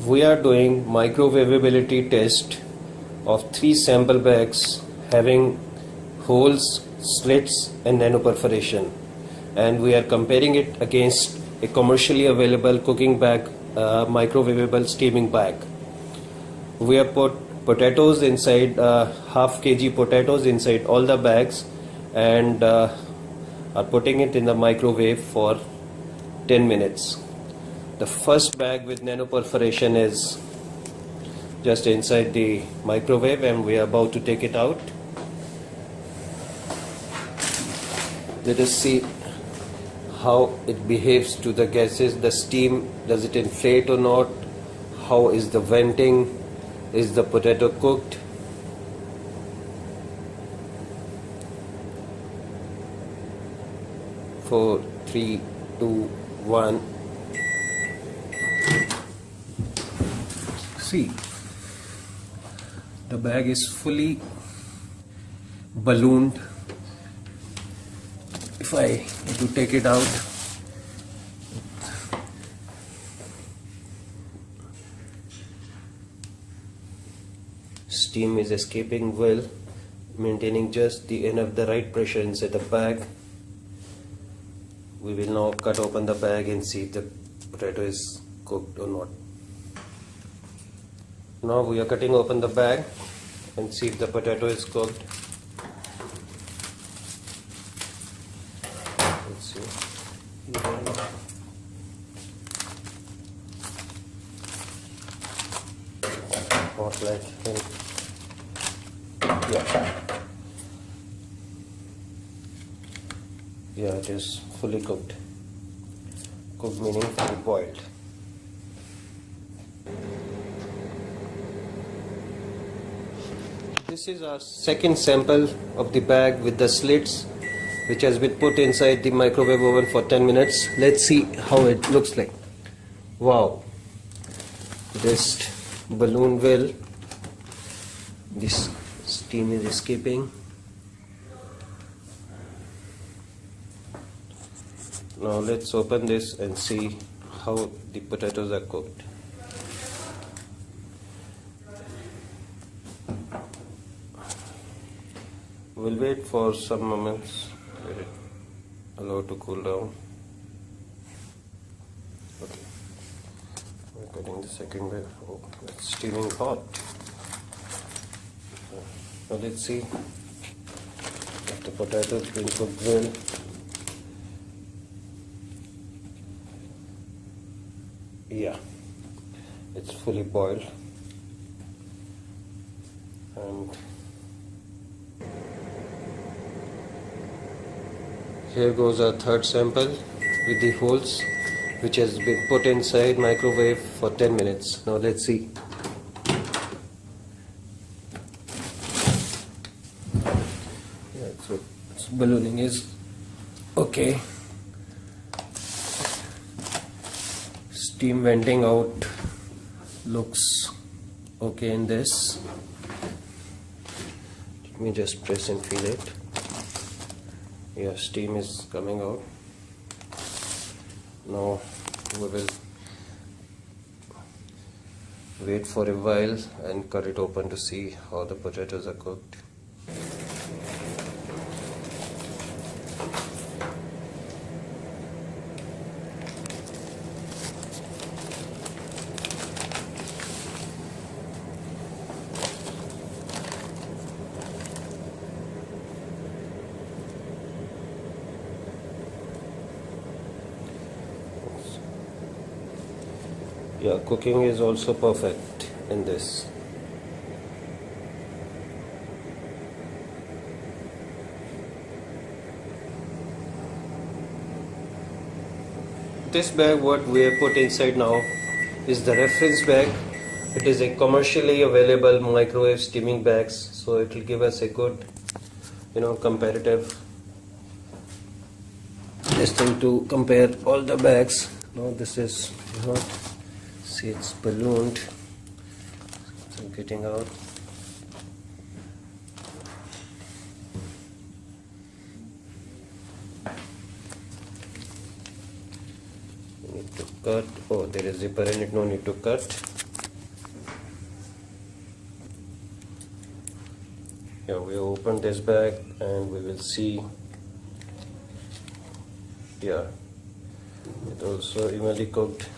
We are doing microwavability test of 3 sample bags having holes, slits and nanoperforation, and we are comparing it against a commercially available cooking bag, microwavable steaming bag. We have put potatoes inside, half kg potatoes inside all the bags, and are putting it in the microwave for 10 minutes. The first bag with nanoperforation is just inside the microwave and we are about to take it out. Let us see how it behaves to the gases, the steam, does it inflate or not, how is the venting, is the potato cooked. Four, 3, 2, 1. See, the bag is fully ballooned. If I need to take it out, steam is escaping well, maintaining just the right pressure inside the bag. We will now cut open the bag and see if the potato is cooked or not. Now we are cutting open the bag and see if the potato is cooked. Let's see. Hot like him. Yeah, it is fully cooked. Cooked meaning fully boiled. This is our second sample of the bag with the slits, which has been put inside the microwave oven for 10 minutes. Let's see how it looks like. Wow, just balloon well. This steam is escaping. Now let's open this and see how the potatoes are cooked. We'll wait for some moments, let it allow it to cool down. Okay, we're cutting the second bag. Oh, it's steaming hot. Now let's see if the potato has been cooked well. Yeah, it's fully boiled. And here goes our third sample with the holes, which has been put inside microwave for 10 minutes. Now let's see. Yeah, so its ballooning is okay. Steam venting out looks okay in this. Let me just press and feel it. Yeah, steam is coming out. Now we will wait for a while and cut it open to see how the potatoes are cooked. Yeah, cooking is also perfect in this. This bag what we have put inside now is the reference bag. It is a commercially available microwave steaming bags, so it will give us a good, comparative this thing to compare all the bags. Now this is, see, it's ballooned, so getting out. cut. Oh, there is zipper in it, no need to cut. Yeah, we open this bag and we will see. Yeah, it also evenly cooked.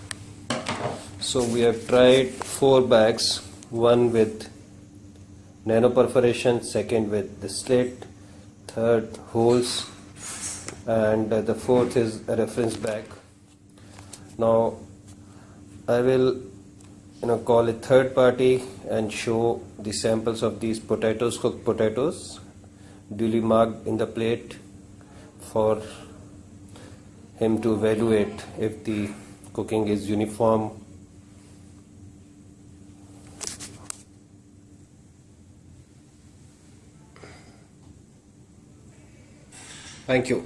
So we have tried 4 bags, one with nano perforation, second with the slit, third holes, and the fourth is a reference bag. Now I will call a third party and show the samples of these potatoes, cooked potatoes, duly marked in the plate for him to evaluate if the cooking is uniform. Thank you.